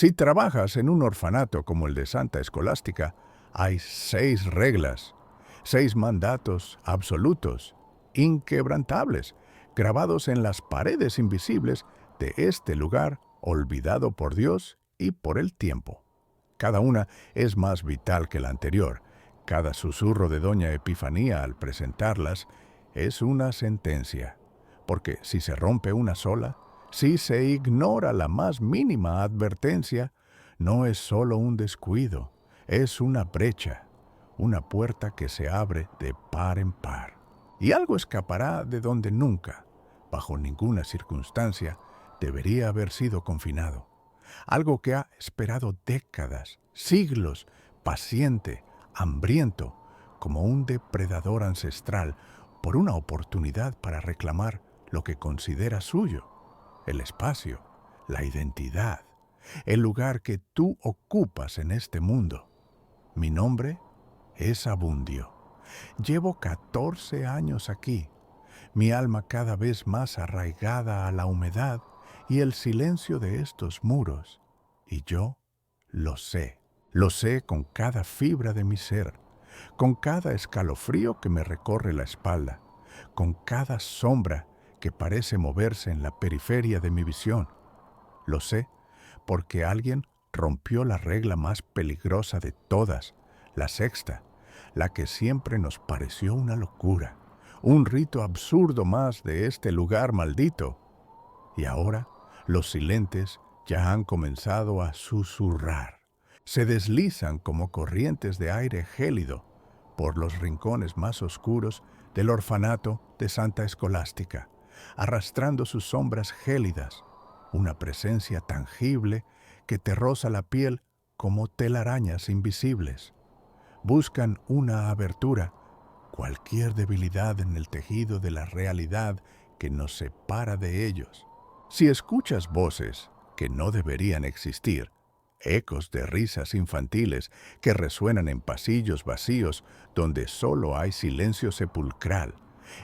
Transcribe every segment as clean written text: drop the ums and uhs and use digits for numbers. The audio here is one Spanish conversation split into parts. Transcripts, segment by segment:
Si trabajas en un orfanato como el de Santa Escolástica, hay 6 reglas, 6 mandatos absolutos, inquebrantables, grabados en las paredes invisibles de este lugar olvidado por Dios y por el tiempo. Cada una es más vital que la anterior. Cada susurro de Doña Epifanía al presentarlas es una sentencia, porque si se rompe una sola, si se ignora la más mínima advertencia, no es solo un descuido, es una brecha, una puerta que se abre de par en par. Y algo escapará de donde nunca, bajo ninguna circunstancia, debería haber sido confinado. Algo que ha esperado décadas, siglos, paciente, hambriento, como un depredador ancestral, por una oportunidad para reclamar lo que considera suyo, el espacio, la identidad, el lugar que tú ocupas en este mundo. Mi nombre es Abundio. Llevo 14 años aquí, mi alma cada vez más arraigada a la humedad y el silencio de estos muros. Y yo lo sé con cada fibra de mi ser, con cada escalofrío que me recorre la espalda, con cada sombra que parece moverse en la periferia de mi visión. Lo sé porque alguien rompió la regla más peligrosa de todas, la sexta, la que siempre nos pareció una locura, un rito absurdo más de este lugar maldito. Y ahora los silentes ya han comenzado a susurrar. Se deslizan como corrientes de aire gélido por los rincones más oscuros del orfanato de Santa Escolástica, arrastrando sus sombras gélidas, una presencia tangible que te roza la piel como telarañas invisibles. Buscan una abertura, cualquier debilidad en el tejido de la realidad que nos separa de ellos. Si escuchas voces que no deberían existir, ecos de risas infantiles que resuenan en pasillos vacíos donde solo hay silencio sepulcral,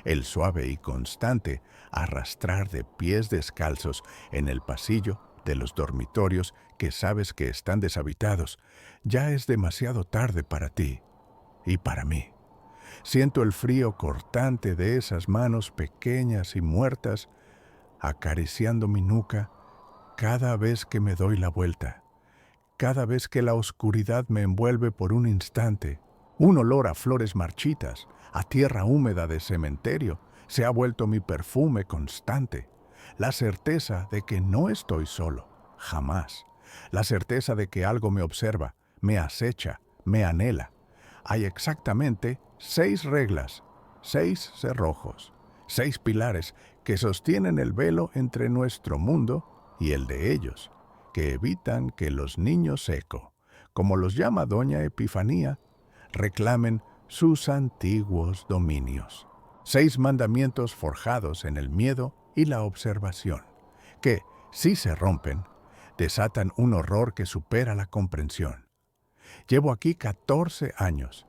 el suave y constante arrastrar de pies descalzos en el pasillo de los dormitorios que sabes que están deshabitados, ya es demasiado tarde para ti y para mí. Siento el frío cortante de esas manos pequeñas y muertas acariciando mi nuca cada vez que me doy la vuelta, cada vez que la oscuridad me envuelve por un instante. Un olor a flores marchitas, a tierra húmeda de cementerio, se ha vuelto mi perfume constante. La certeza de que no estoy solo, jamás. La certeza de que algo me observa, me acecha, me anhela. Hay exactamente 6 reglas, 6 cerrojos, 6 pilares que sostienen el velo entre nuestro mundo y el de ellos, que evitan que los niños eco, como los llama Doña Epifanía, reclamen sus antiguos dominios. 6 mandamientos forjados en el miedo y la observación, que, si se rompen, desatan un horror que supera la comprensión. Llevo aquí 14 años,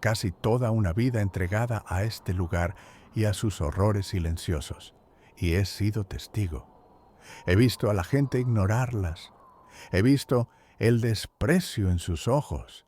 casi toda una vida entregada a este lugar y a sus horrores silenciosos, y he sido testigo. He visto a la gente ignorarlas. He visto el desprecio en sus ojos,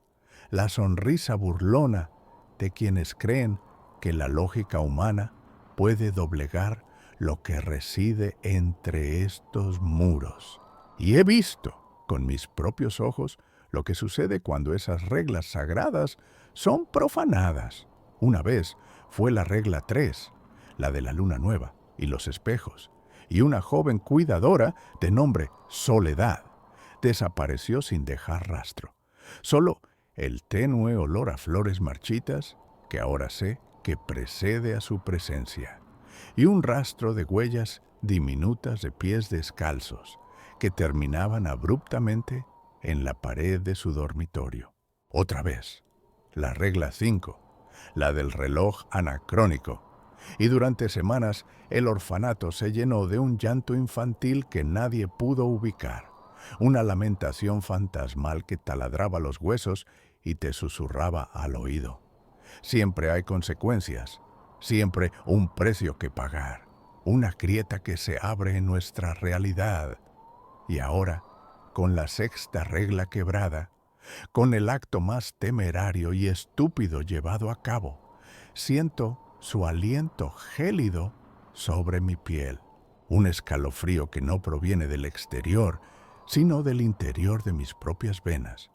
la sonrisa burlona de quienes creen que la lógica humana puede doblegar lo que reside entre estos muros. Y he visto con mis propios ojos lo que sucede cuando esas reglas sagradas son profanadas. Una vez fue la regla 3, la de la luna nueva y los espejos, y una joven cuidadora de nombre Soledad desapareció sin dejar rastro. Solo el tenue olor a flores marchitas, que ahora sé que precede a su presencia, y un rastro de huellas diminutas de pies descalzos, que terminaban abruptamente en la pared de su dormitorio. Otra vez, la regla 5, la del reloj anacrónico, y durante semanas el orfanato se llenó de un llanto infantil que nadie pudo ubicar, una lamentación fantasmal que taladraba los huesos y te susurraba al oído. Siempre hay consecuencias, siempre un precio que pagar, una grieta que se abre en nuestra realidad. Y ahora, con la sexta regla quebrada, con el acto más temerario y estúpido llevado a cabo, siento su aliento gélido sobre mi piel, un escalofrío que no proviene del exterior, sino del interior de mis propias venas,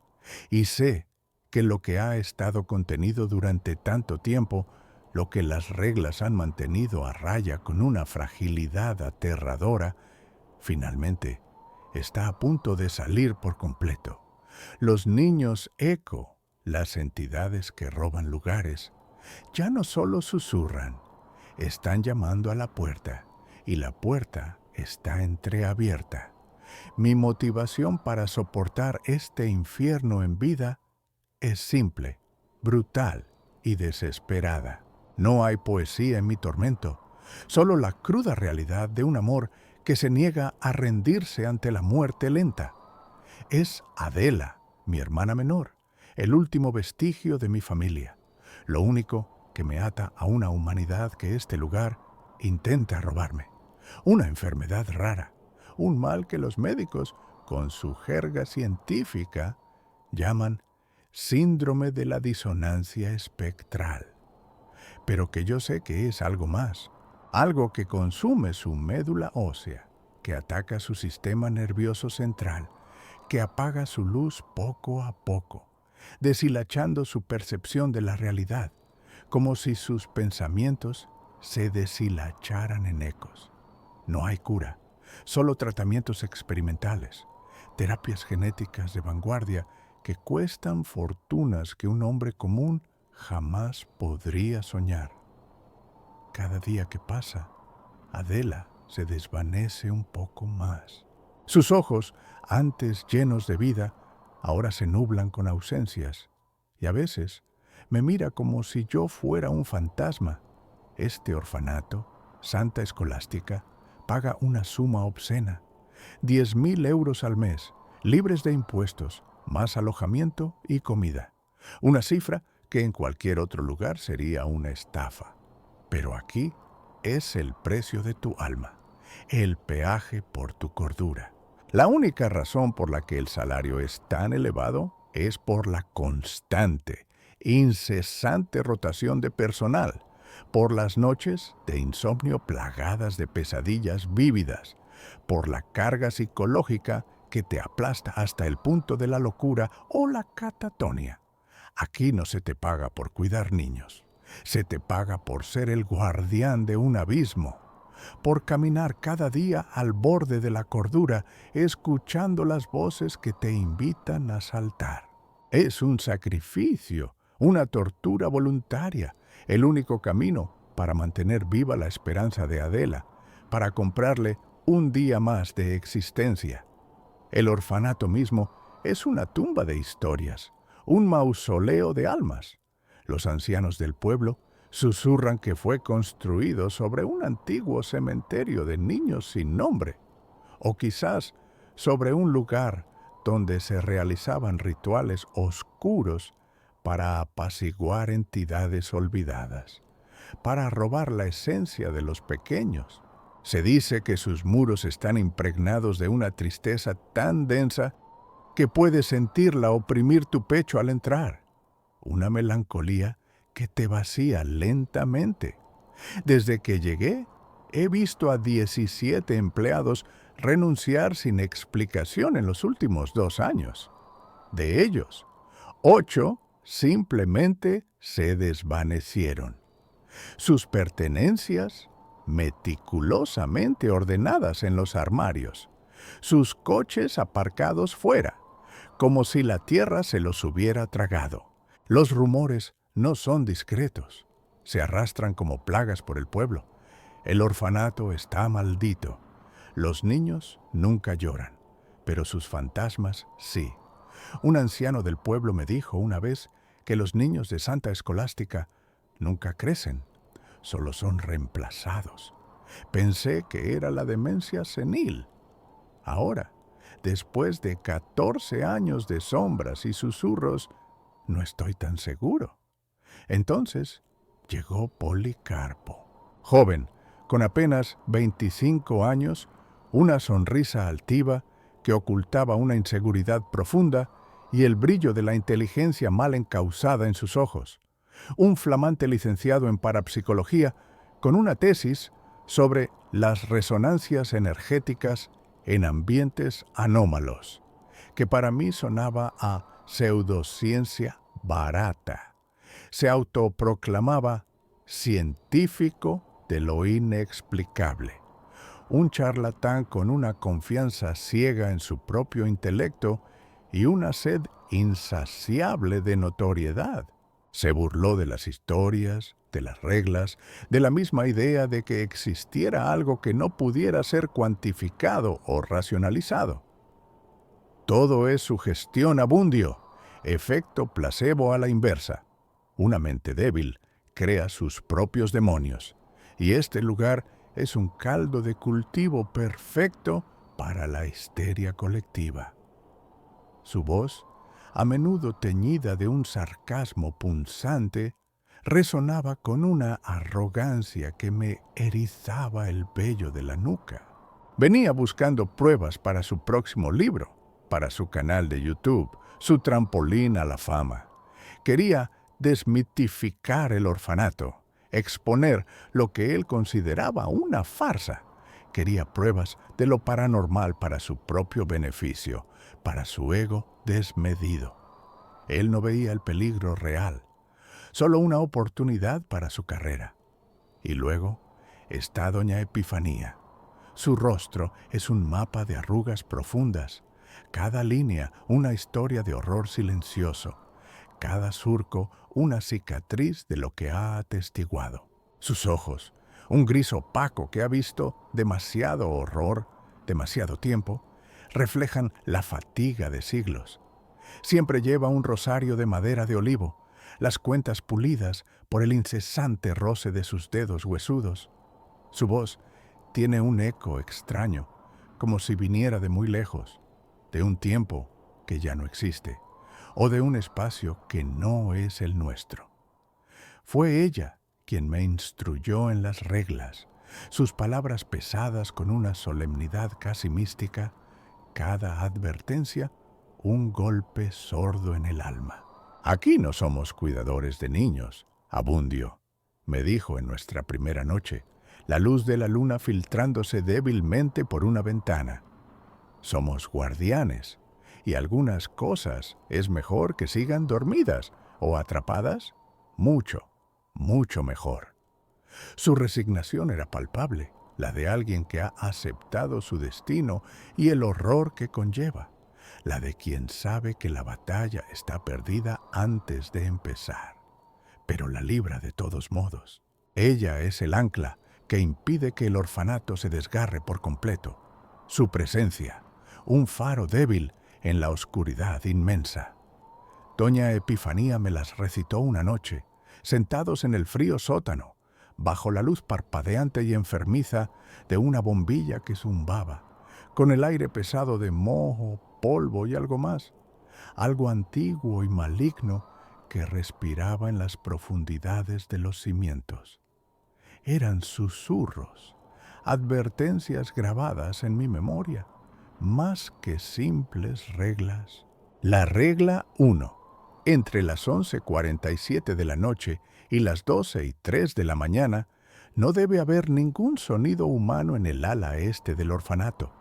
y sé que lo que ha estado contenido durante tanto tiempo, lo que las reglas han mantenido a raya con una fragilidad aterradora, finalmente está a punto de salir por completo. Los niños eco, las entidades que roban lugares, ya no solo susurran, están llamando a la puerta, y la puerta está entreabierta. Mi motivación para soportar este infierno en vida es simple, brutal y desesperada. No hay poesía en mi tormento, solo la cruda realidad de un amor que se niega a rendirse ante la muerte lenta. Es Adela, mi hermana menor, el último vestigio de mi familia, lo único que me ata a una humanidad que este lugar intenta robarme. Una enfermedad rara, un mal que los médicos, con su jerga científica, llaman síndrome de la disonancia espectral, pero que yo sé que es algo más, algo que consume su médula ósea, que ataca su sistema nervioso central, que apaga su luz poco a poco, deshilachando su percepción de la realidad, como si sus pensamientos se deshilacharan en ecos. No hay cura, solo tratamientos experimentales, terapias genéticas de vanguardia que cuestan fortunas que un hombre común jamás podría soñar. Cada día que pasa, Adela se desvanece un poco más. Sus ojos, antes llenos de vida, ahora se nublan con ausencias, y a veces me mira como si yo fuera un fantasma. Este orfanato, Santa Escolástica, paga una suma obscena, 10.000 euros al mes, libres de impuestos, más alojamiento y comida. Una cifra que en cualquier otro lugar sería una estafa. Pero aquí es el precio de tu alma, el peaje por tu cordura. La única razón por la que el salario es tan elevado es por la constante, incesante rotación de personal, por las noches de insomnio plagadas de pesadillas vívidas, por la carga psicológica que te aplasta hasta el punto de la locura o la catatonia. Aquí no se te paga por cuidar niños, se te paga por ser el guardián de un abismo, por caminar cada día al borde de la cordura, escuchando las voces que te invitan a saltar. Es un sacrificio, una tortura voluntaria, el único camino para mantener viva la esperanza de Adela, para comprarle un día más de existencia. El orfanato mismo es una tumba de historias, un mausoleo de almas. Los ancianos del pueblo susurran que fue construido sobre un antiguo cementerio de niños sin nombre, o quizás sobre un lugar donde se realizaban rituales oscuros para apaciguar entidades olvidadas, para robar la esencia de los pequeños. Se dice que sus muros están impregnados de una tristeza tan densa que puedes sentirla oprimir tu pecho al entrar, una melancolía que te vacía lentamente. Desde que llegué, he visto a 17 empleados renunciar sin explicación en los últimos 2 años. De ellos, 8 simplemente se desvanecieron. Sus pertenencias meticulosamente ordenadas en los armarios, sus coches aparcados fuera, como si la tierra se los hubiera tragado. Los rumores no son discretos, se arrastran como plagas por el pueblo. El orfanato está maldito. Los niños nunca lloran, pero sus fantasmas sí. Un anciano del pueblo me dijo una vez que los niños de Santa Escolástica nunca crecen, solo son reemplazados. Pensé que era la demencia senil. Ahora, después de 14 años de sombras y susurros, no estoy tan seguro. Entonces llegó Policarpo, joven, con apenas 25 años, una sonrisa altiva que ocultaba una inseguridad profunda y el brillo de la inteligencia mal encausada en sus ojos. Un flamante licenciado en parapsicología con una tesis sobre las resonancias energéticas en ambientes anómalos, que para mí sonaba a pseudociencia barata. Se autoproclamaba científico de lo inexplicable. Un charlatán con una confianza ciega en su propio intelecto y una sed insaciable de notoriedad. Se burló de las historias, de las reglas, de la misma idea de que existiera algo que no pudiera ser cuantificado o racionalizado. Todo es sugestión abundio, efecto placebo a la inversa. Una mente débil crea sus propios demonios, y este lugar es un caldo de cultivo perfecto para la histeria colectiva. Su voz, a menudo teñida de un sarcasmo punzante, resonaba con una arrogancia que me erizaba el vello de la nuca. Venía buscando pruebas para su próximo libro, para su canal de YouTube, su trampolín a la fama. Quería desmitificar el orfanato, exponer lo que él consideraba una farsa. Quería pruebas de lo paranormal para su propio beneficio, para su ego desmedido. Él no veía el peligro real, solo una oportunidad para su carrera. Y luego está doña Epifanía. Su rostro es un mapa de arrugas profundas, cada línea una historia de horror silencioso, cada surco una cicatriz de lo que ha atestiguado. Sus ojos, un gris opaco que ha visto demasiado horror, demasiado tiempo, reflejan la fatiga de siglos. Siempre lleva un rosario de madera de olivo, las cuentas pulidas por el incesante roce de sus dedos huesudos. Su voz tiene un eco extraño, como si viniera de muy lejos, de un tiempo que ya no existe, o de un espacio que no es el nuestro. Fue ella quien me instruyó en las reglas, sus palabras pesadas con una solemnidad casi mística, cada advertencia un golpe sordo en el alma. Aquí no somos cuidadores de niños, Abundio, me dijo en nuestra primera noche, la luz de la luna filtrándose débilmente por una ventana. Somos guardianes, y algunas cosas es mejor que sigan dormidas o atrapadas. Mucho, mucho mejor. Su resignación era palpable, la de alguien que ha aceptado su destino y el horror que conlleva, la de quien sabe que la batalla está perdida antes de empezar, pero la libra de todos modos. Ella es el ancla que impide que el orfanato se desgarre por completo. Su presencia, un faro débil en la oscuridad inmensa. Doña Epifanía me las recitó una noche, sentados en el frío sótano, bajo la luz parpadeante y enfermiza de una bombilla que zumbaba, con el aire pesado de moho, polvo y algo más, algo antiguo y maligno que respiraba en las profundidades de los cimientos. Eran susurros, advertencias grabadas en mi memoria, más que simples reglas. La regla 1. Entre las 11:47 de la noche y las 12:03 de la mañana, no debe haber ningún sonido humano en el ala este del orfanato,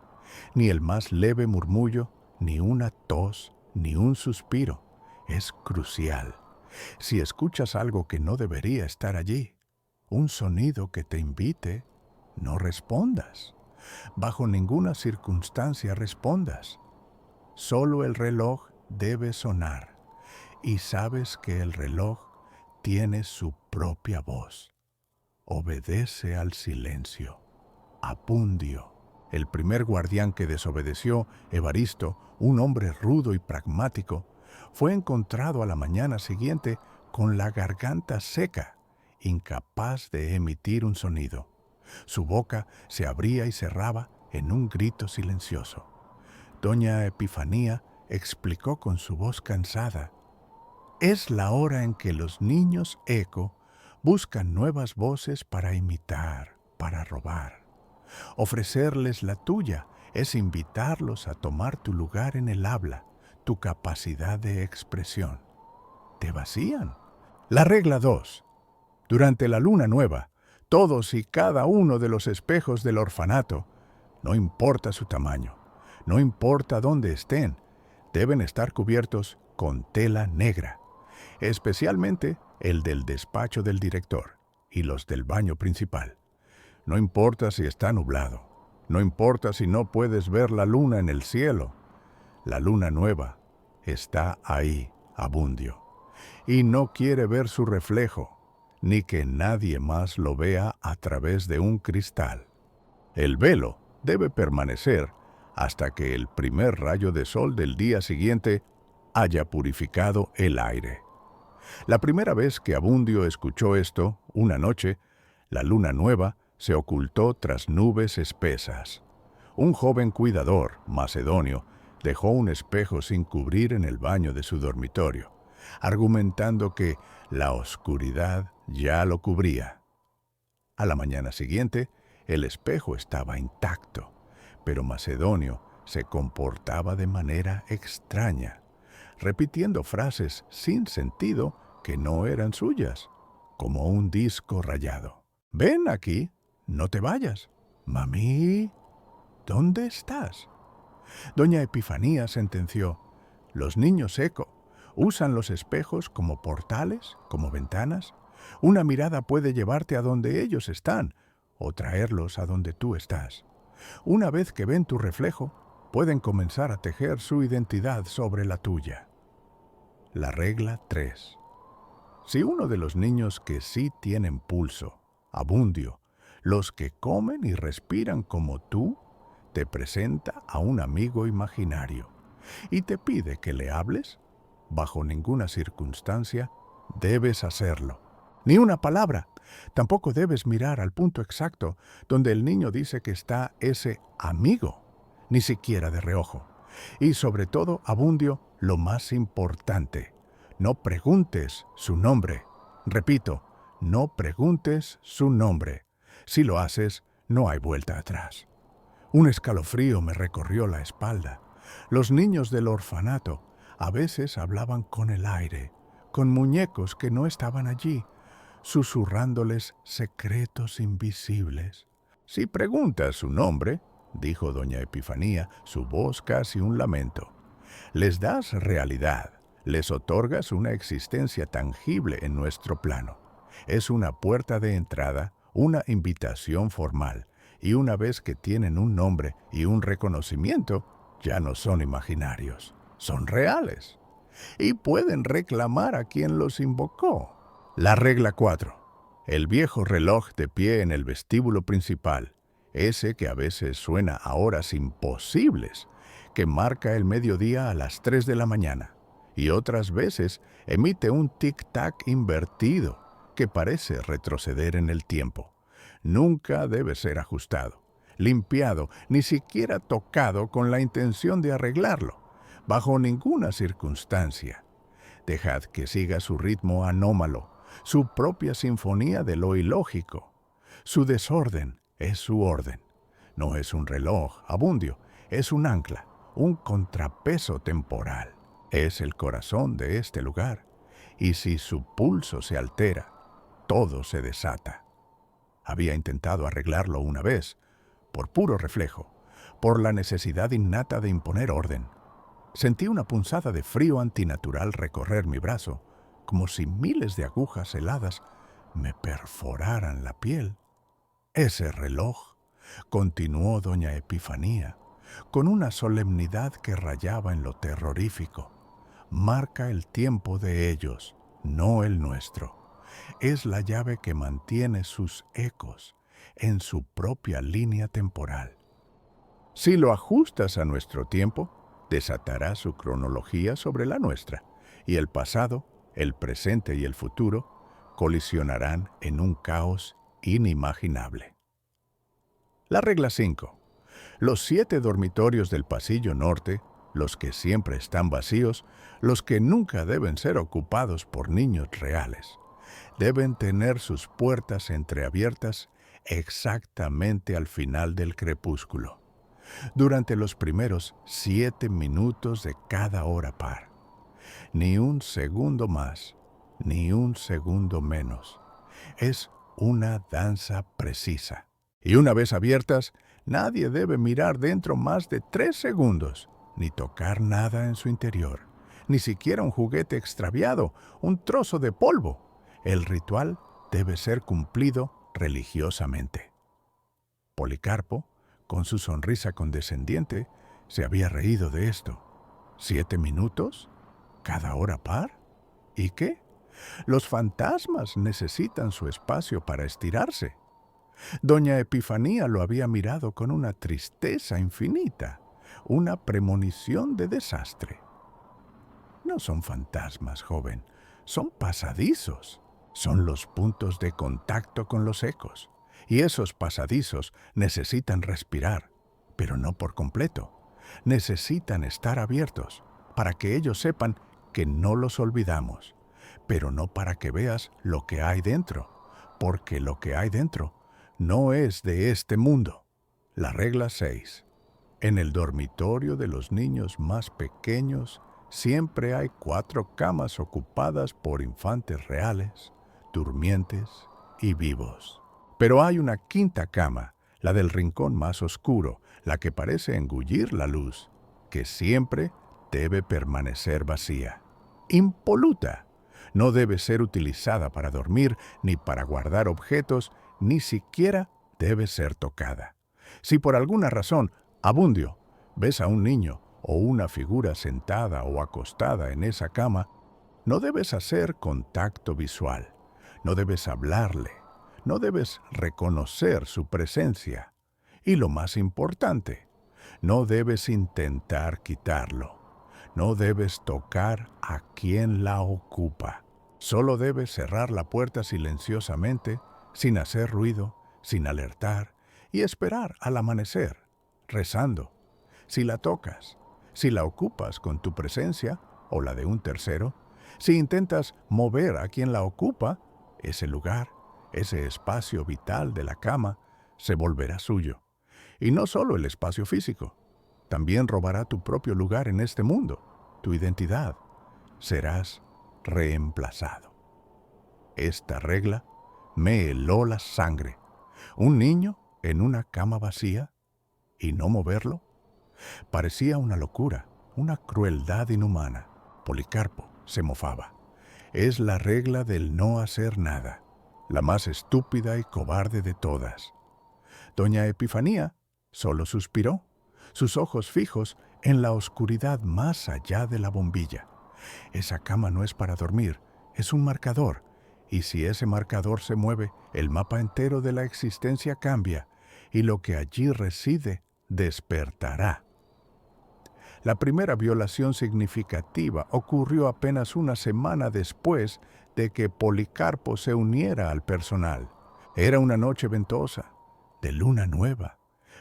ni el más leve murmullo, ni una tos, ni un suspiro. Es crucial. Si escuchas algo que no debería estar allí, un sonido que te invite, no respondas. Bajo ninguna circunstancia respondas. Solo el reloj debe sonar, y sabes que el reloj tiene su propia voz. Obedece al silencio. Abundio. El primer guardián que desobedeció, Evaristo, un hombre rudo y pragmático, fue encontrado a la mañana siguiente con la garganta seca, incapaz de emitir un sonido. Su boca se abría y cerraba en un grito silencioso. Doña Epifanía explicó con su voz cansada: es la hora en que los niños eco buscan nuevas voces para imitar, para robar. Ofrecerles la tuya Es invitarlos a tomar tu lugar en el habla, tu capacidad de expresión. Te vacían. La regla 2. Durante la luna nueva, todos y cada uno de los espejos del orfanato, no importa su tamaño, no importa dónde estén, deben estar cubiertos con tela negra, especialmente el del despacho del director y los del baño principal. No importa si está nublado, no importa si no puedes ver la luna en el cielo, la luna nueva está ahí, Abundio, y no quiere ver su reflejo, ni que nadie más lo vea a través de un cristal. El velo debe permanecer hasta que el primer rayo de sol del día siguiente haya purificado el aire. La primera vez que Abundio escuchó esto, una noche, la luna nueva se ocultó tras nubes espesas. Un joven cuidador, macedonio, dejó un espejo sin cubrir en el baño de su dormitorio, argumentando que la oscuridad ya lo cubría. A la mañana siguiente, el espejo estaba intacto, pero Macedonio se comportaba de manera extraña, repitiendo frases sin sentido que no eran suyas, como un disco rayado. «Ven aquí, no te vayas. Mami, ¿dónde estás?». Doña Epifanía sentenció: «Los niños eco usan los espejos como portales, como ventanas. Una mirada puede llevarte a donde ellos están o traerlos a donde tú estás. Una vez que ven tu reflejo, pueden comenzar a tejer su identidad sobre la tuya». La regla 3. Si uno de los niños que sí tienen pulso, Abundio, los que comen y respiran como tú, te presenta a un amigo imaginario y te pide que le hables, bajo ninguna circunstancia debes hacerlo. Ni una palabra. Tampoco debes mirar al punto exacto donde el niño dice que está ese amigo, ni siquiera de reojo. Y sobre todo, Abundio, lo más importante, no preguntes su nombre. Repito, no preguntes su nombre. Si lo haces, no hay vuelta atrás. Un escalofrío me recorrió la espalda. Los niños del orfanato a veces hablaban con el aire, con muñecos que no estaban allí, susurrándoles secretos invisibles. «Si preguntas su nombre», dijo doña Epifanía, su voz casi un lamento, «les das realidad, les otorgas una existencia tangible en nuestro plano. Es una puerta de entrada, una invitación formal, y una vez que tienen un nombre y un reconocimiento, ya no son imaginarios, son reales. Y pueden reclamar a quien los invocó». La regla 4. El viejo reloj de pie en el vestíbulo principal, ese que a veces suena a horas imposibles, que marca el mediodía a las 3 de la mañana, y otras veces emite un tic-tac invertido que parece retroceder en el tiempo. Nunca debe ser ajustado, limpiado, ni siquiera tocado con la intención de arreglarlo, bajo ninguna circunstancia. Dejad que siga su ritmo anómalo, su propia sinfonía de lo ilógico. Su desorden es su orden. No es un reloj, Abundio, es un ancla, un contrapeso temporal. Es el corazón de este lugar, y si su pulso se altera, todo se desata. Había intentado arreglarlo una vez, por puro reflejo, por la necesidad innata de imponer orden. Sentí una punzada de frío antinatural recorrer mi brazo, como si miles de agujas heladas me perforaran la piel. «Ese reloj», continuó doña Epifanía, con una solemnidad que rayaba en lo terrorífico, «marca el tiempo de ellos, no el nuestro. Es la llave que mantiene sus ecos en su propia línea temporal. Si lo ajustas a nuestro tiempo, desatará su cronología sobre la nuestra, y el pasado, el presente y el futuro colisionarán en un caos inimaginable». La regla 5. Los 7 dormitorios del pasillo norte, los que siempre están vacíos, los que nunca deben ser ocupados por niños reales, deben tener sus puertas entreabiertas exactamente al final del crepúsculo. durante los primeros 7 minutos de cada hora par. Ni un segundo más, ni un segundo menos. Es una danza precisa. Y una vez abiertas, nadie debe mirar dentro más de 3 segundos, ni tocar nada en su interior, ni siquiera un juguete extraviado, un trozo de polvo. El ritual debe ser cumplido religiosamente. Policarpo, con su sonrisa condescendiente, se había reído de esto. ¿7 minutos? ¿Cada hora par? ¿Y qué? Los fantasmas necesitan su espacio para estirarse. Doña Epifanía lo había mirado con una tristeza infinita, una premonición de desastre. No son fantasmas, joven, son pasadizos. Son los puntos de contacto con los ecos. Y esos pasadizos necesitan respirar, pero no por completo. Necesitan estar abiertos para que ellos sepan que no los olvidamos, pero no para que veas lo que hay dentro, porque lo que hay dentro no es de este mundo. La regla 6. En el dormitorio de los niños más pequeños siempre hay 4 camas ocupadas por infantes reales, durmientes y vivos. Pero hay una 5ª cama, la del rincón más oscuro, la que parece engullir la luz, que siempre debe permanecer vacía, impoluta. No debe ser utilizada para dormir, ni para guardar objetos, ni siquiera debe ser tocada. Si por alguna razón, Abundio, ves a un niño o una figura sentada o acostada en esa cama, no debes hacer contacto visual, no debes hablarle, no debes reconocer su presencia. Y lo más importante, no debes intentar quitarlo. No debes tocar a quien la ocupa. Solo debes cerrar la puerta silenciosamente, sin hacer ruido, sin alertar, y esperar al amanecer, rezando. Si la tocas, si la ocupas con tu presencia o la de un tercero, si intentas mover a quien la ocupa, ese lugar, ese espacio vital de la cama, se volverá suyo. Y no solo el espacio físico, también robará tu propio lugar en este mundo, tu identidad. Serás reemplazado. Esta regla me heló la sangre. Un niño en una cama vacía y no moverlo. Parecía una locura, una crueldad inhumana. Policarpo se mofaba. Es la regla del no hacer nada, la más estúpida y cobarde de todas. Doña Epifanía solo suspiró, sus ojos fijos en la oscuridad más allá de la bombilla. Esa cama no es para dormir, es un marcador, y si ese marcador se mueve, el mapa entero de la existencia cambia, y lo que allí reside despertará. La primera violación significativa ocurrió apenas una semana después de que Policarpo se uniera al personal. Era una noche ventosa, de luna nueva,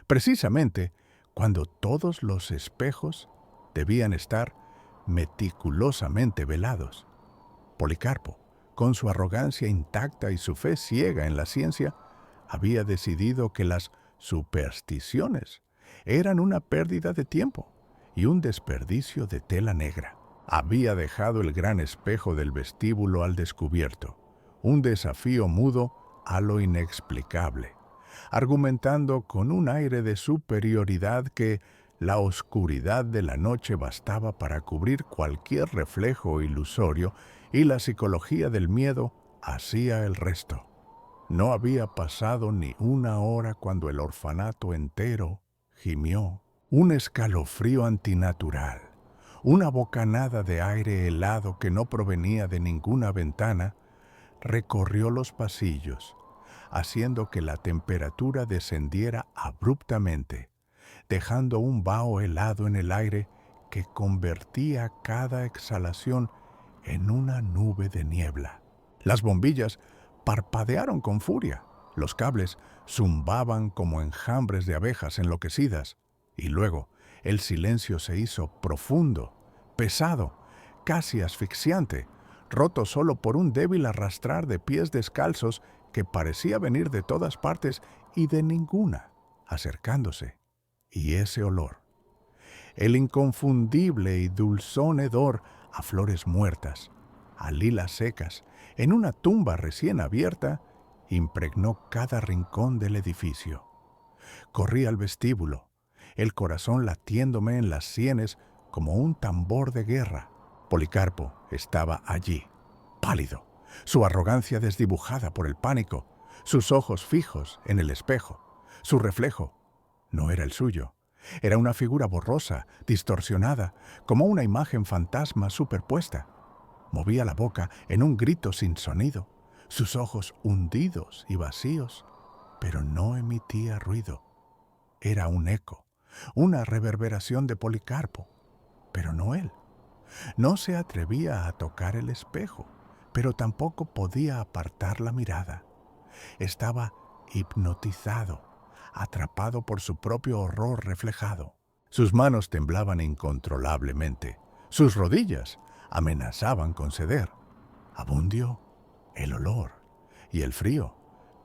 precisamente cuando todos los espejos debían estar meticulosamente velados. Policarpo, con su arrogancia intacta y su fe ciega en la ciencia, había decidido que las supersticiones eran una pérdida de tiempo y un desperdicio de tela negra. Había dejado el gran espejo del vestíbulo al descubierto, un desafío mudo a lo inexplicable, argumentando con un aire de superioridad que la oscuridad de la noche bastaba para cubrir cualquier reflejo ilusorio y la psicología del miedo hacía el resto. No había pasado ni una hora cuando el orfanato entero gimió. Un escalofrío antinatural, una bocanada de aire helado que no provenía de ninguna ventana, recorrió los pasillos, haciendo que la temperatura descendiera abruptamente, dejando un vaho helado en el aire que convertía cada exhalación en una nube de niebla. Las bombillas parpadearon con furia, los cables zumbaban como enjambres de abejas enloquecidas, y luego el silencio se hizo profundo, pesado, casi asfixiante, roto solo por un débil arrastrar de pies descalzos que parecía venir de todas partes y de ninguna, acercándose Y ese olor, el inconfundible y dulzón hedor a flores muertas, a lilas secas, en una tumba recién abierta, impregnó cada rincón del edificio. Corrí al vestíbulo, el corazón latiéndome en las sienes como un tambor de guerra. Policarpo estaba allí, pálido, su arrogancia desdibujada por el pánico, sus ojos fijos en el espejo. Su reflejo no era el suyo. Era una figura borrosa, distorsionada, como una imagen fantasma superpuesta. Movía la boca en un grito sin sonido, sus ojos hundidos y vacíos, pero no emitía ruido. Era un eco, una reverberación de Policarpo, pero no él. No se atrevía a tocar el espejo, pero tampoco podía apartar la mirada. Estaba hipnotizado, atrapado por su propio horror reflejado. Sus manos temblaban incontrolablemente. Sus rodillas amenazaban con ceder. Abundio, el olor y el frío.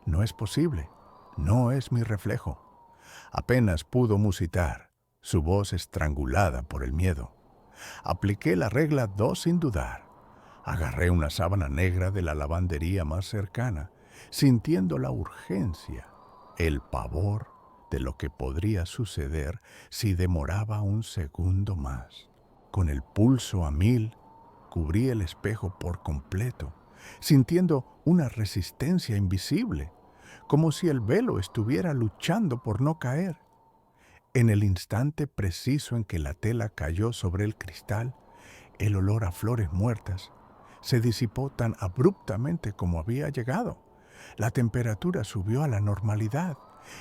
No es posible, no es mi reflejo. Apenas pudo musitar, su voz estrangulada por el miedo. Apliqué la regla 2 sin dudar. Agarré una sábana negra de la lavandería más cercana, sintiendo la urgencia, el pavor de lo que podría suceder si demoraba un segundo más. Con el pulso a 1000, cubrí el espejo por completo, sintiendo una resistencia invisible, como si el velo estuviera luchando por no caer. En el instante preciso en que la tela cayó sobre el cristal, el olor a flores muertas se disipó tan abruptamente como había llegado. La temperatura subió a la normalidad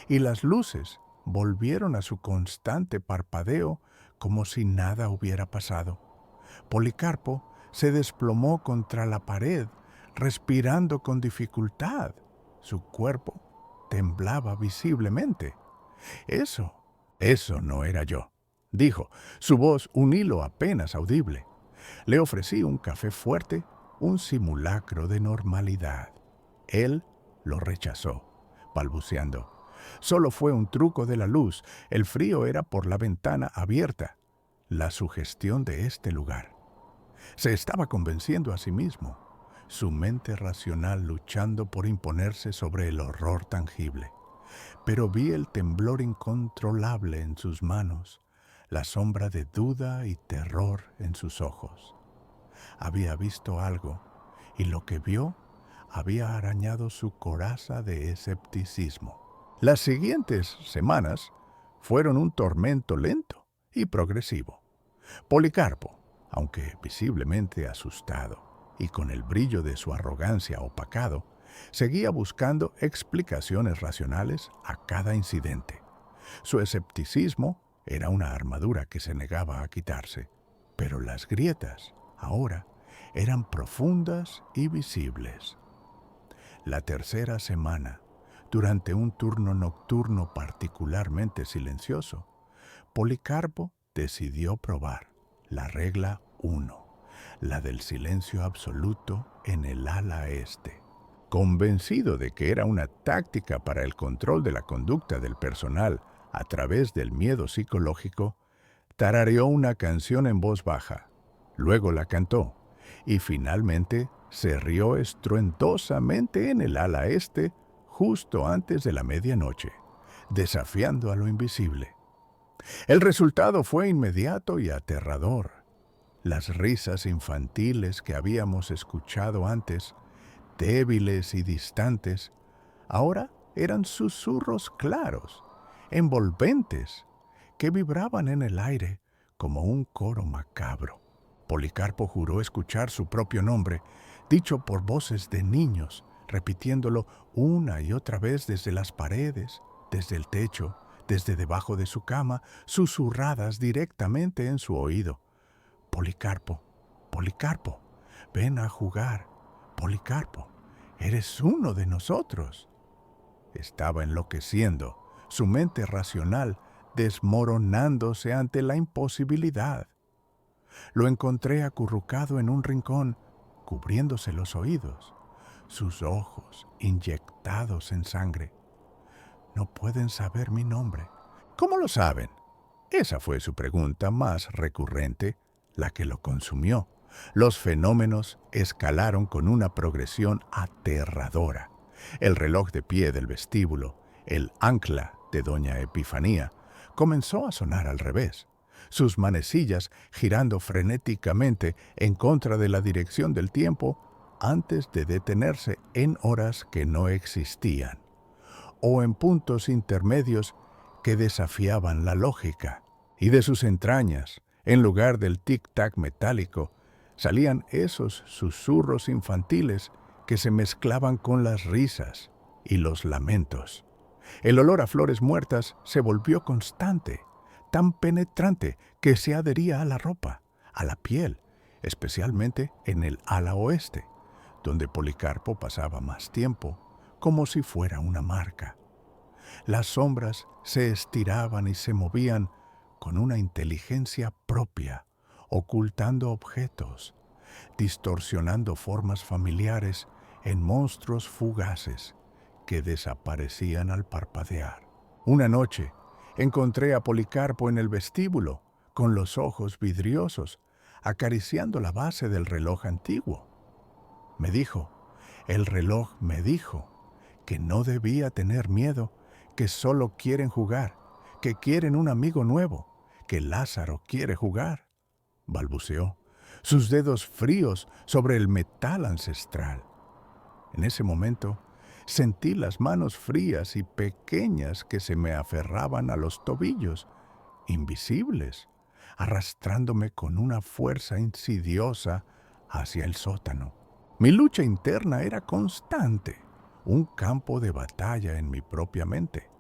y las luces volvieron a su constante parpadeo como si nada hubiera pasado. Policarpo se desplomó contra la pared, respirando con dificultad. Su cuerpo temblaba visiblemente. Eso no era yo, dijo, su voz un hilo apenas audible. Le ofrecí un café fuerte, un simulacro de normalidad. Él lo rechazó, balbuceando. Solo fue un truco de la luz, el frío era por la ventana abierta, la sugestión de este lugar. Se estaba convenciendo a sí mismo, su mente racional luchando por imponerse sobre el horror tangible. Pero vi el temblor incontrolable en sus manos, la sombra de duda y terror en sus ojos. Había visto algo, y lo que vio había arañado su coraza de escepticismo. Las siguientes semanas fueron un tormento lento y progresivo. Policarpo, aunque visiblemente asustado y con el brillo de su arrogancia opacado, seguía buscando explicaciones racionales a cada incidente. Su escepticismo era una armadura que se negaba a quitarse, pero las grietas, ahora, eran profundas y visibles. La tercera semana, durante un turno nocturno particularmente silencioso, Policarpo decidió probar la regla 1, la del silencio absoluto en el ala este. Convencido de que era una táctica para el control de la conducta del personal a través del miedo psicológico, tarareó una canción en voz baja, luego la cantó y finalmente se rió estruendosamente en el ala este justo antes de la medianoche, desafiando a lo invisible. El resultado fue inmediato y aterrador. Las risas infantiles que habíamos escuchado antes, débiles y distantes, ahora eran susurros claros, envolventes, que vibraban en el aire como un coro macabro. Policarpo juró escuchar su propio nombre, dicho por voces de niños, repitiéndolo una y otra vez desde las paredes, desde el techo, desde debajo de su cama, susurradas directamente en su oído. Policarpo, Policarpo, ven a jugar. Policarpo, eres uno de nosotros. Estaba enloqueciendo, su mente racional desmoronándose ante la imposibilidad. Lo encontré acurrucado en un rincón, cubriéndose los oídos, sus ojos inyectados en sangre. No pueden saber mi nombre, ¿Cómo lo saben? Esa fue su pregunta más recurrente, la que lo consumió. Los fenómenos escalaron con una progresión aterradora. El reloj de pie del vestíbulo, el ancla de doña Epifanía, comenzó a sonar al revés, sus manecillas girando frenéticamente en contra de la dirección del tiempo antes de detenerse en horas que no existían, o en puntos intermedios que desafiaban la lógica. Y de sus entrañas, en lugar del tic-tac metálico, salían esos susurros infantiles que se mezclaban con las risas y los lamentos. El olor a flores muertas se volvió constante, tan penetrante que se adhería a la ropa, a la piel, especialmente en el ala oeste, donde Policarpo pasaba más tiempo, como si fuera una marca. Las sombras se estiraban y se movían con una inteligencia propia, ocultando objetos, distorsionando formas familiares en monstruos fugaces que desaparecían al parpadear. Una noche encontré a Policarpo en el vestíbulo, con los ojos vidriosos, acariciando la base del reloj antiguo. Me dijo, el reloj me dijo, que no debía tener miedo, que solo quieren jugar, que quieren un amigo nuevo, que Lázaro quiere jugar, balbuceó, sus dedos fríos sobre el metal ancestral. En ese momento, sentí las manos frías y pequeñas que se me aferraban a los tobillos, invisibles, arrastrándome con una fuerza insidiosa hacia el sótano. Mi lucha interna era constante, un campo de batalla en mi propia mente.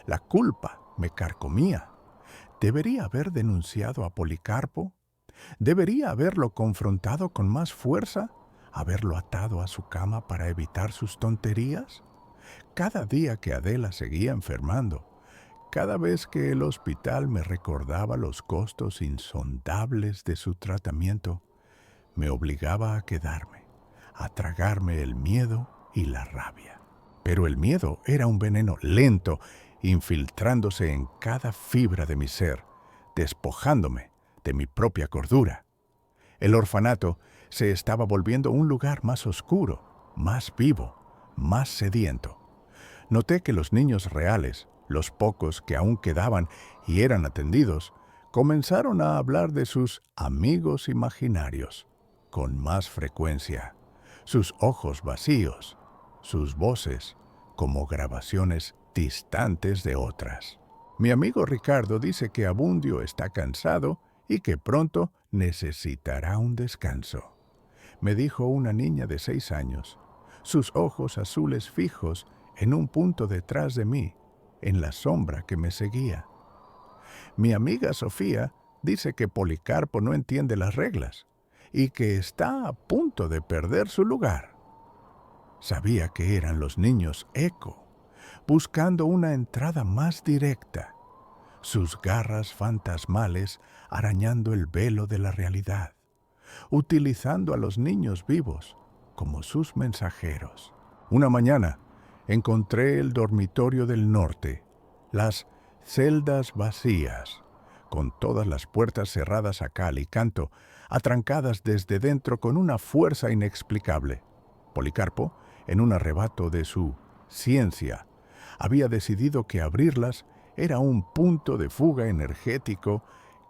La culpa me carcomía. ¿Debería haber denunciado a Policarpo? ¿Debería haberlo confrontado con más fuerza? ¿Haberlo atado a su cama para evitar sus tonterías? Cada día que Adela seguía enfermando, cada vez que el hospital me recordaba los costos insondables de su tratamiento, me obligaba a quedarme, a tragarme el miedo y la rabia. Pero el miedo era un veneno lento, infiltrándose en cada fibra de mi ser, despojándome de mi propia cordura. El orfanato se estaba volviendo un lugar más oscuro, más vivo, más sediento. Noté que los niños reales, los pocos que aún quedaban y eran atendidos, comenzaron a hablar de sus amigos imaginarios, con más frecuencia, sus ojos vacíos, sus voces como grabaciones distantes de otras. Mi amigo Ricardo dice que Abundio está cansado y que pronto necesitará un descanso, me dijo una niña de 6 años, sus ojos azules fijos en un punto detrás de mí, en la sombra que me seguía. Mi amiga Sofía dice que Policarpo no entiende las reglas y que está a punto de perder su lugar. Sabía que eran los niños eco, buscando una entrada más directa, sus garras fantasmales arañando el velo de la realidad, utilizando a los niños vivos como sus mensajeros. Una mañana encontré el dormitorio del norte, las celdas vacías, con todas las puertas cerradas a cal y canto, atrancadas desde dentro con una fuerza inexplicable. Policarpo, en un arrebato de su ciencia, había decidido que abrirlas era un punto de fuga energético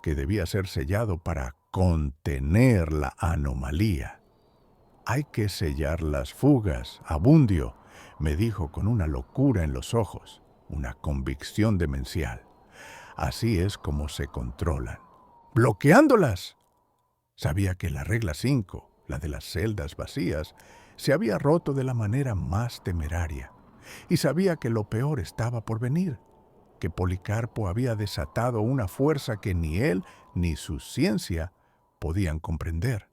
que debía ser sellado para contener la anomalía. Hay que sellar las fugas, Abundio, me dijo con una locura en los ojos, una convicción demencial. Así es como se controlan. ¡Bloqueándolas! Sabía que la regla 5, la de las celdas vacías, se había roto de la manera más temeraria, y sabía que lo peor estaba por venir, que Policarpo había desatado una fuerza que ni él ni su ciencia podían comprender.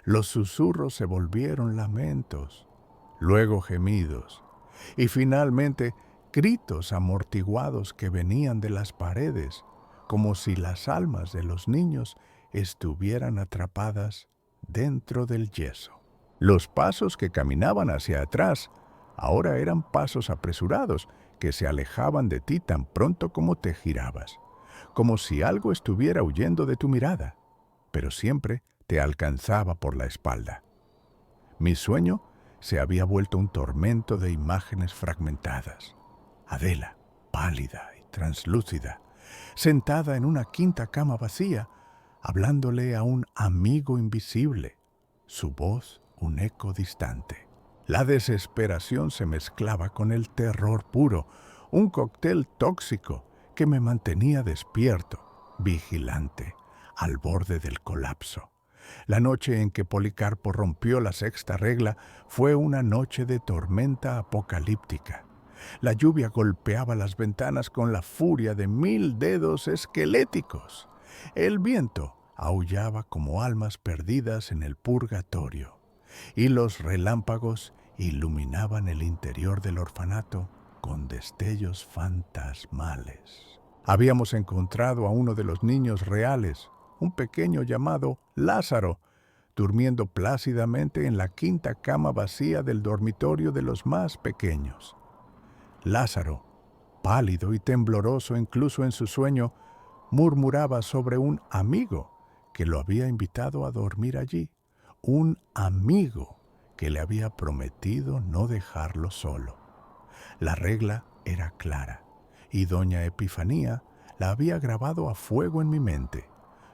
Los susurros se volvieron lamentos, luego gemidos, y finalmente gritos amortiguados que venían de las paredes, como si las almas de los niños estuvieran atrapadas dentro del yeso. Los pasos que caminaban hacia atrás ahora eran pasos apresurados que se alejaban de ti tan pronto como te girabas, como si algo estuviera huyendo de tu mirada, pero siempre te alcanzaba por la espalda. Mi sueño se había vuelto un tormento de imágenes fragmentadas. Adela, pálida y translúcida, sentada en una quinta cama vacía, hablándole a un amigo invisible, su voz un eco distante. La desesperación se mezclaba con el terror puro, un cóctel tóxico que me mantenía despierto, vigilante, al borde del colapso. La noche en que Policarpo rompió la sexta regla fue una noche de tormenta apocalíptica. La lluvia golpeaba las ventanas con la furia de 1000 dedos esqueléticos. El viento aullaba como almas perdidas en el purgatorio, y los relámpagos iluminaban el interior del orfanato con destellos fantasmales. Habíamos encontrado a uno de los niños reales, un pequeño llamado Lázaro, durmiendo plácidamente en la quinta cama vacía del dormitorio de los más pequeños. Lázaro, pálido y tembloroso incluso en su sueño, murmuraba sobre un amigo que lo había invitado a dormir allí, un amigo que le había prometido no dejarlo solo. La regla era clara, y doña Epifanía la había grabado a fuego en mi mente.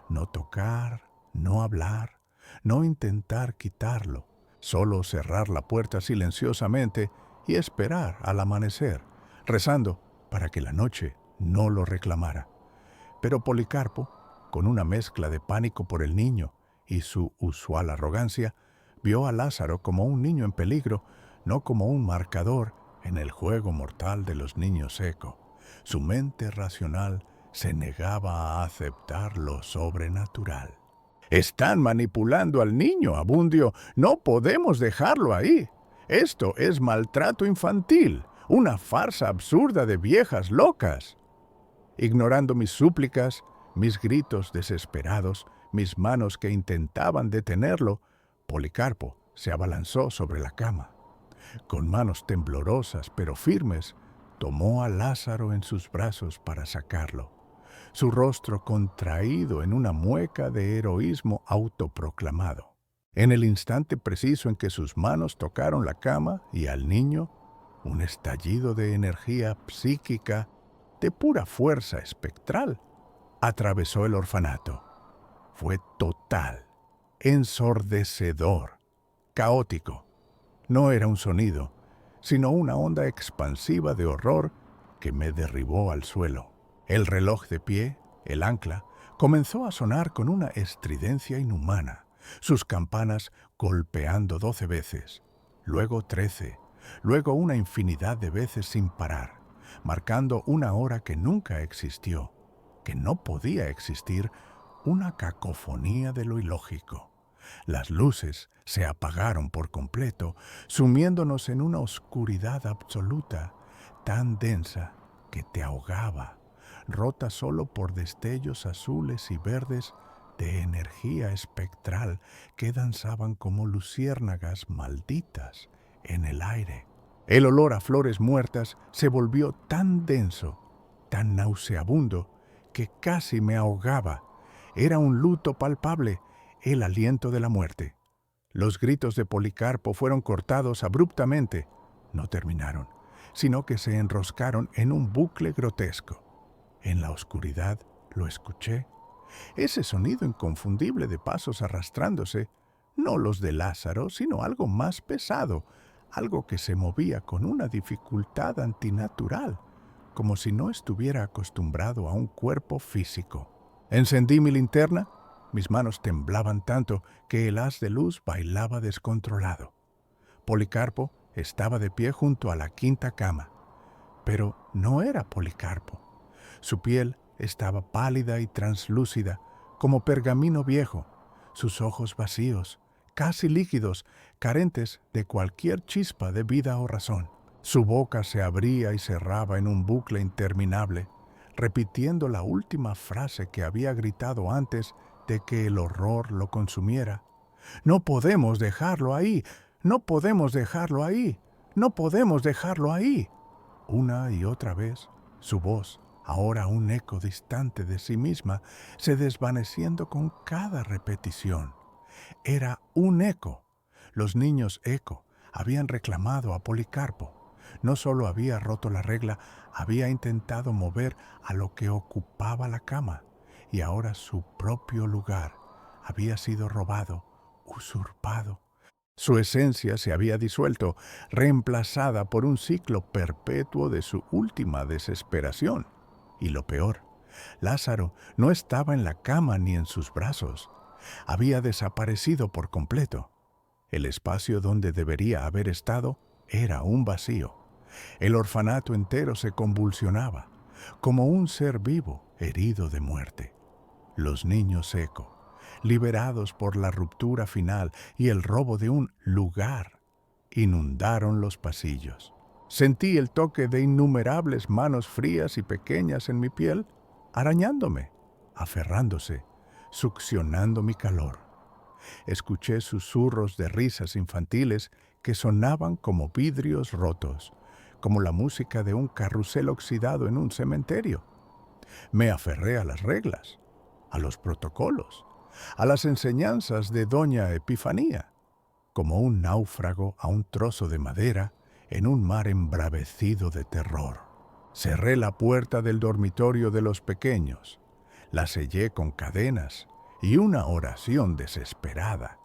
No tocar, no hablar, no intentar quitarlo, solo cerrar la puerta silenciosamente y esperar al amanecer, rezando para que la noche no lo reclamara. Pero Policarpo, con una mezcla de pánico por el niño y su usual arrogancia, vio a Lázaro como un niño en peligro, no como un marcador en el juego mortal de los niños eco. Su mente racional se negaba a aceptar lo sobrenatural. «Están manipulando al niño, Abundio. No podemos dejarlo ahí. Esto es maltrato infantil, una farsa absurda de viejas locas». Ignorando mis súplicas, mis gritos desesperados, mis manos que intentaban detenerlo, Policarpo se abalanzó sobre la cama. Con manos temblorosas pero firmes, tomó a Lázaro en sus brazos para sacarlo, su rostro contraído en una mueca de heroísmo autoproclamado. En el instante preciso en que sus manos tocaron la cama y al niño, un estallido de energía psíquica de pura fuerza espectral atravesó el orfanato. Fue total, ensordecedor, caótico. No era un sonido, sino una onda expansiva de horror que me derribó al suelo. El reloj de pie, el ancla, comenzó a sonar con una estridencia inhumana, sus campanas golpeando 12 veces, luego 13, luego una infinidad de veces sin parar, marcando una hora que nunca existió, que no podía existir, una cacofonía de lo ilógico. Las luces se apagaron por completo, sumiéndonos en una oscuridad absoluta, tan densa que te ahogaba, rota solo por destellos azules y verdes de energía espectral que danzaban como luciérnagas malditas en el aire. El olor a flores muertas se volvió tan denso, tan nauseabundo, que casi me ahogaba. Era un luto palpable, el aliento de la muerte. Los gritos de Policarpo fueron cortados abruptamente. No terminaron, sino que se enroscaron en un bucle grotesco. En la oscuridad lo escuché. Ese sonido inconfundible de pasos arrastrándose, no los de Lázaro, sino algo más pesado, algo que se movía con una dificultad antinatural, como si no estuviera acostumbrado a un cuerpo físico. Encendí mi linterna. Mis manos temblaban tanto que el haz de luz bailaba descontrolado. Policarpo estaba de pie junto a la quinta cama, pero no era Policarpo. Su piel estaba pálida y translúcida, como pergamino viejo, sus ojos vacíos, casi líquidos, carentes de cualquier chispa de vida o razón. Su boca se abría y cerraba en un bucle interminable, repitiendo la última frase que había gritado antes de que el horror lo consumiera. «No podemos dejarlo ahí, no podemos dejarlo ahí, no podemos dejarlo ahí». Una y otra vez, su voz, ahora un eco distante de sí misma, se desvaneciendo con cada repetición. Era un eco. Los niños eco habían reclamado a Policarpo. No solo había roto la regla, había intentado mover a lo que ocupaba la cama, y ahora su propio lugar había sido robado, usurpado. Su esencia se había disuelto, reemplazada por un ciclo perpetuo de su última desesperación. Y lo peor, Lázaro no estaba en la cama ni en sus brazos. Había desaparecido por completo. El espacio donde debería haber estado era un vacío. El orfanato entero se convulsionaba, como un ser vivo herido de muerte. Los niños eco, liberados por la ruptura final y el robo de un lugar, inundaron los pasillos. Sentí el toque de innumerables manos frías y pequeñas en mi piel, arañándome, aferrándose, succionando mi calor. Escuché susurros de risas infantiles que sonaban como vidrios rotos, como la música de un carrusel oxidado en un cementerio. Me aferré a las reglas, a los protocolos, a las enseñanzas de Doña Epifanía, como un náufrago a un trozo de madera en un mar embravecido de terror. Cerré la puerta del dormitorio de los pequeños, la sellé con cadenas y una oración desesperada,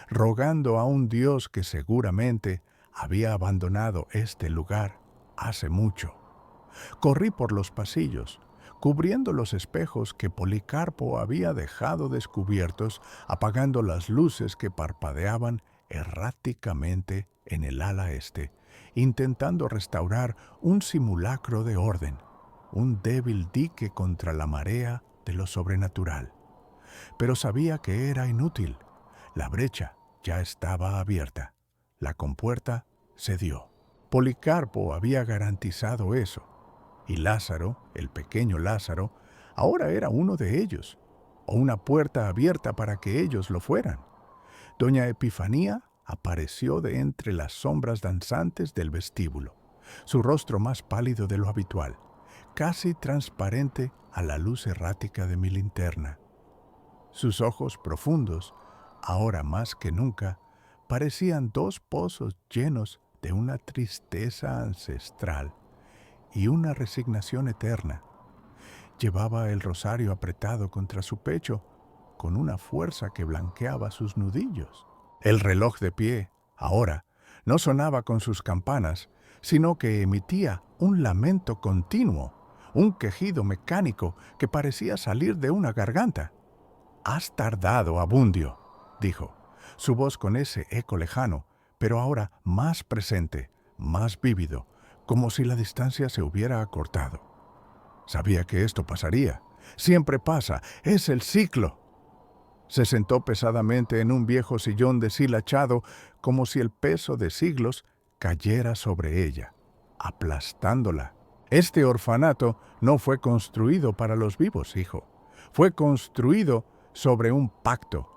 rogando a un Dios que seguramente había abandonado este lugar hace mucho. Corrí por los pasillos, cubriendo los espejos que Policarpo había dejado descubiertos, apagando las luces que parpadeaban erráticamente en el ala este, intentando restaurar un simulacro de orden, un débil dique contra la marea de lo sobrenatural. Pero sabía que era inútil. La brecha ya estaba abierta. La compuerta cedió. Policarpo había garantizado eso. Y Lázaro, el pequeño Lázaro, ahora era uno de ellos, o una puerta abierta para que ellos lo fueran. Doña Epifanía apareció de entre las sombras danzantes del vestíbulo, su rostro más pálido de lo habitual, casi transparente a la luz errática de mi linterna. Sus ojos profundos, ahora más que nunca, parecían dos pozos llenos de una tristeza ancestral y una resignación eterna. Llevaba el rosario apretado contra su pecho con una fuerza que blanqueaba sus nudillos. El reloj de pie, ahora, no sonaba con sus campanas, sino que emitía un lamento continuo, un quejido mecánico que parecía salir de una garganta. «Has tardado, Abundio», dijo, su voz con ese eco lejano, pero ahora más presente, más vívido, como si la distancia se hubiera acortado. Sabía que esto pasaría. Siempre pasa. Es el ciclo. Se sentó pesadamente en un viejo sillón deshilachado, como si el peso de siglos cayera sobre ella, aplastándola. Este orfanato no fue construido para los vivos, hijo. Fue construido sobre un pacto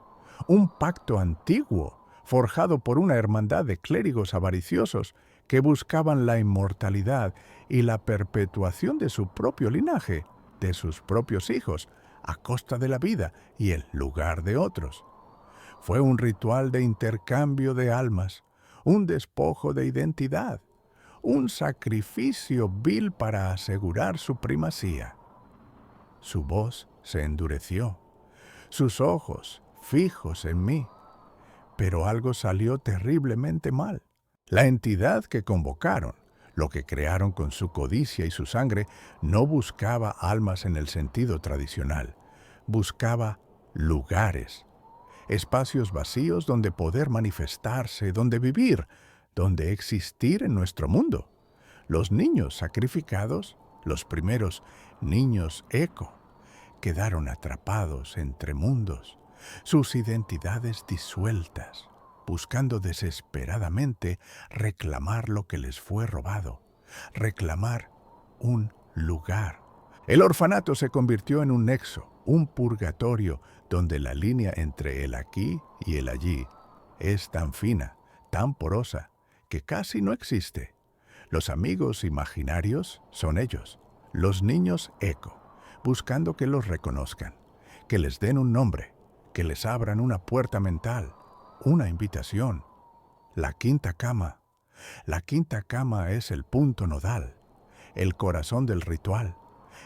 antiguo, forjado por una hermandad de clérigos avariciosos que buscaban la inmortalidad y la perpetuación de su propio linaje, de sus propios hijos, a costa de la vida y el lugar de otros. Fue un ritual de intercambio de almas, un despojo de identidad, un sacrificio vil para asegurar su primacía. Su voz se endureció, sus ojos fijos en mí, pero algo salió terriblemente mal. La entidad que convocaron, lo que crearon con su codicia y su sangre, no buscaba almas en el sentido tradicional. Buscaba lugares, espacios vacíos donde poder manifestarse, donde vivir, donde existir en nuestro mundo. Los niños sacrificados, los primeros niños eco, quedaron atrapados entre mundos, sus identidades disueltas, buscando desesperadamente reclamar lo que les fue robado, reclamar un lugar. El orfanato se convirtió en un nexo, un purgatorio, donde la línea entre el aquí y el allí es tan fina, tan porosa, que casi no existe. Los amigos imaginarios son ellos, los niños eco, buscando que los reconozcan, que les den un nombre, que les abran una puerta mental, una invitación. La quinta cama. La quinta cama es el punto nodal, el corazón del ritual,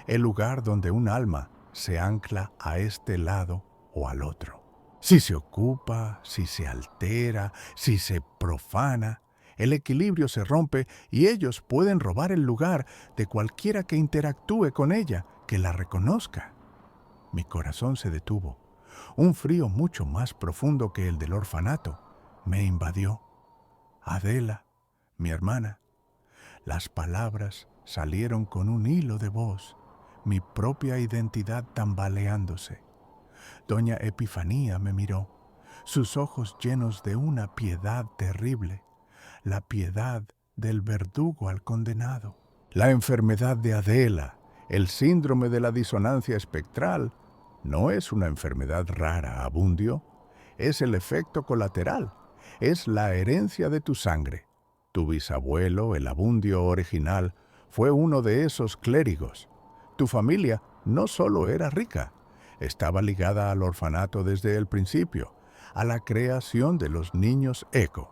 el lugar donde un alma se ancla a este lado o al otro. Si se ocupa, si se altera, si se profana, el equilibrio se rompe y ellos pueden robar el lugar de cualquiera que interactúe con ella, que la reconozca. Mi corazón se detuvo. Un frío mucho más profundo que el del orfanato me invadió. Adela, mi hermana. Las palabras salieron con un hilo de voz, mi propia identidad tambaleándose. Doña Epifanía me miró, sus ojos llenos de una piedad terrible, la piedad del verdugo al condenado. La enfermedad de Adela, el síndrome de la disonancia espectral, no es una enfermedad rara, Abundio, es el efecto colateral, es la herencia de tu sangre. Tu bisabuelo, el Abundio original, fue uno de esos clérigos. Tu familia no solo era rica, estaba ligada al orfanato desde el principio, a la creación de los niños eco.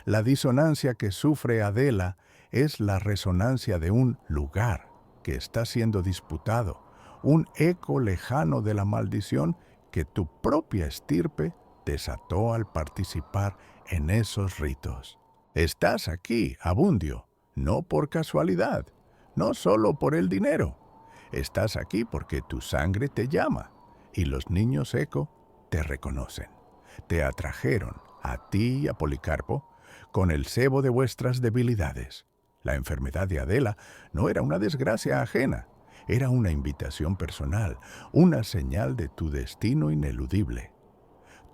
La disonancia que sufre Adela es la resonancia de un lugar que está siendo disputado, un eco lejano de la maldición que tu propia estirpe desató al participar en esos ritos. Estás aquí, Abundio, no por casualidad, no solo por el dinero. Estás aquí porque tu sangre te llama y los niños eco te reconocen. Te atrajeron, a ti y a Policarpo, con el cebo de vuestras debilidades. La enfermedad de Adela no era una desgracia ajena, era una invitación personal, una señal de tu destino ineludible.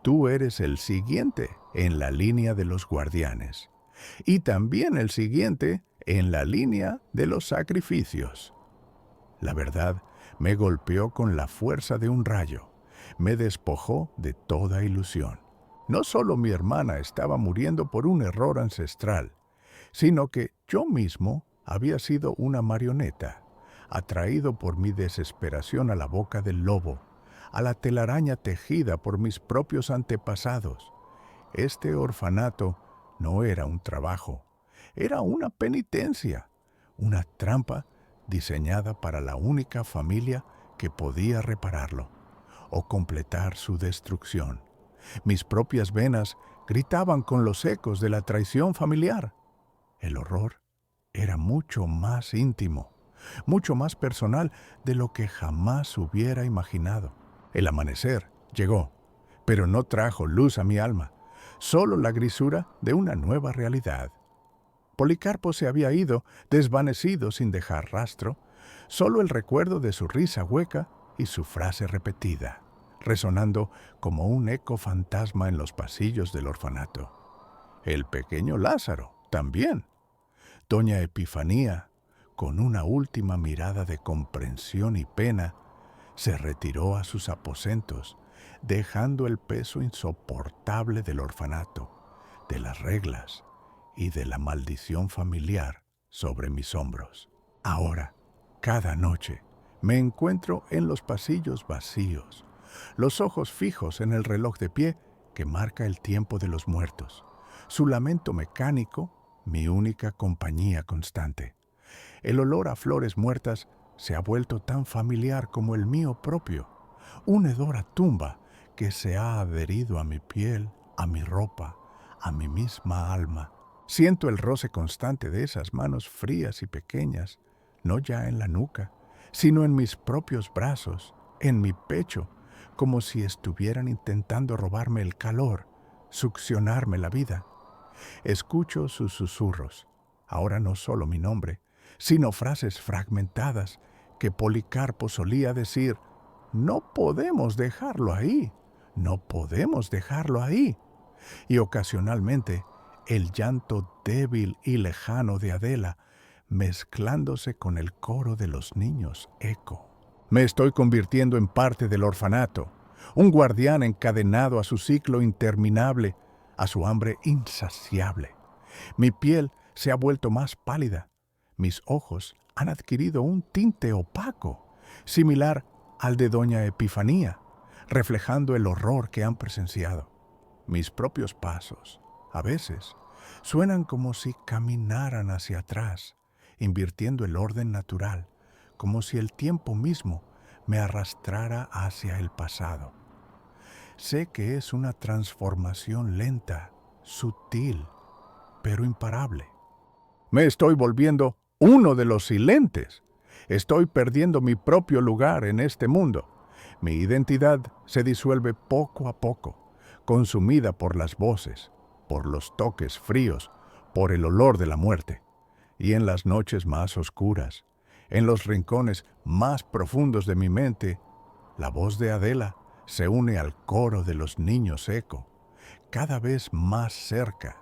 Tú eres el siguiente en la línea de los guardianes y también el siguiente en la línea de los sacrificios. La verdad me golpeó con la fuerza de un rayo, me despojó de toda ilusión. No solo mi hermana estaba muriendo por un error ancestral, sino que yo mismo había sido una marioneta, atraído por mi desesperación a la boca del lobo, a la telaraña tejida por mis propios antepasados. Este orfanato no era un trabajo, era una penitencia, una trampa diseñada para la única familia que podía repararlo o completar su destrucción. Mis propias venas gritaban con los ecos de la traición familiar. El horror era mucho más íntimo, mucho más personal de lo que jamás hubiera imaginado. El amanecer llegó, pero no trajo luz a mi alma, solo la grisura de una nueva realidad. Policarpo se había ido, desvanecido sin dejar rastro, solo el recuerdo de su risa hueca y su frase repetida, resonando como un eco fantasma en los pasillos del orfanato. El pequeño Lázaro también. Doña Epifanía, con una última mirada de comprensión y pena, se retiró a sus aposentos, dejando el peso insoportable del orfanato, de las reglas y de la maldición familiar sobre mis hombros. Ahora, cada noche, me encuentro en los pasillos vacíos, los ojos fijos en el reloj de pie que marca el tiempo de los muertos, su lamento mecánico, mi única compañía constante. El olor a flores muertas se ha vuelto tan familiar como el mío propio, un hedor a tumba que se ha adherido a mi piel, a mi ropa, a mi misma alma. Siento el roce constante de esas manos frías y pequeñas, no ya en la nuca, sino en mis propios brazos, en mi pecho, como si estuvieran intentando robarme el calor, succionarme la vida. Escucho sus susurros, ahora no solo mi nombre, sino frases fragmentadas que Policarpo solía decir: «No podemos dejarlo ahí, no podemos dejarlo ahí». Y ocasionalmente, el llanto débil y lejano de Adela, mezclándose con el coro de los niños eco. Me estoy convirtiendo en parte del orfanato, un guardián encadenado a su ciclo interminable, a su hambre insaciable. Mi piel se ha vuelto más pálida. Mis ojos han adquirido un tinte opaco, similar al de doña Epifanía, reflejando el horror que han presenciado. Mis propios pasos, a veces, suenan como si caminaran hacia atrás, invirtiendo el orden natural, como si el tiempo mismo me arrastrara hacia el pasado. Sé que es una transformación lenta, sutil, pero imparable. Me estoy volviendo uno de los silentes. Estoy perdiendo mi propio lugar en este mundo. Mi identidad se disuelve poco a poco, consumida por las voces, por los toques fríos, por el olor de la muerte. Y en las noches más oscuras, en los rincones más profundos de mi mente, la voz de Adela se une al coro de los niños eco, cada vez más cerca,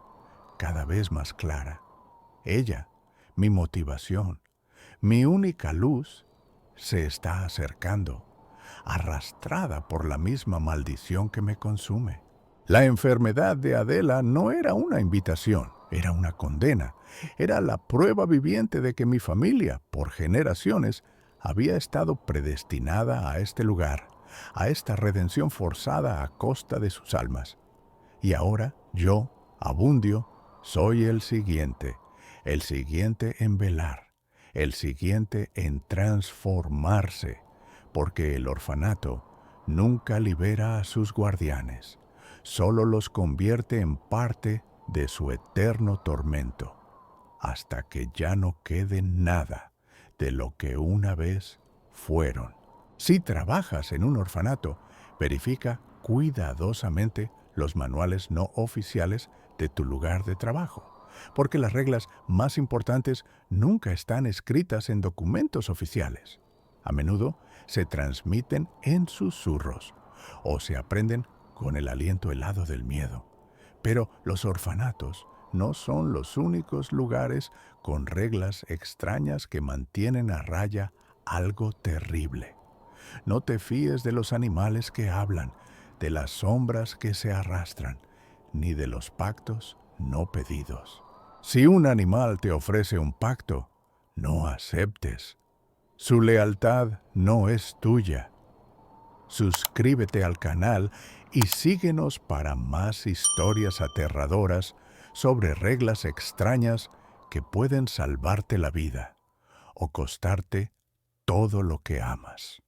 cada vez más clara. Ella, mi motivación, mi única luz, se está acercando, arrastrada por la misma maldición que me consume. La enfermedad de Adela no era una invitación, era una condena. Era la prueba viviente de que mi familia, por generaciones, había estado predestinada a este lugar, a esta redención forzada a costa de sus almas. Y ahora yo, Abundio, soy el siguiente en velar, el siguiente en transformarse, porque el orfanato nunca libera a sus guardianes, solo los convierte en parte de su eterno tormento, hasta que ya no quede nada de lo que una vez fueron. Si trabajas en un orfanato, verifica cuidadosamente los manuales no oficiales de tu lugar de trabajo, porque las reglas más importantes nunca están escritas en documentos oficiales. A menudo se transmiten en susurros o se aprenden con el aliento helado del miedo. Pero los orfanatos no son los únicos lugares con reglas extrañas que mantienen a raya algo terrible. No te fíes de los animales que hablan, de las sombras que se arrastran, ni de los pactos no pedidos. Si un animal te ofrece un pacto, no aceptes. Su lealtad no es tuya. Suscríbete al canal y síguenos para más historias aterradoras sobre reglas extrañas que pueden salvarte la vida o costarte todo lo que amas.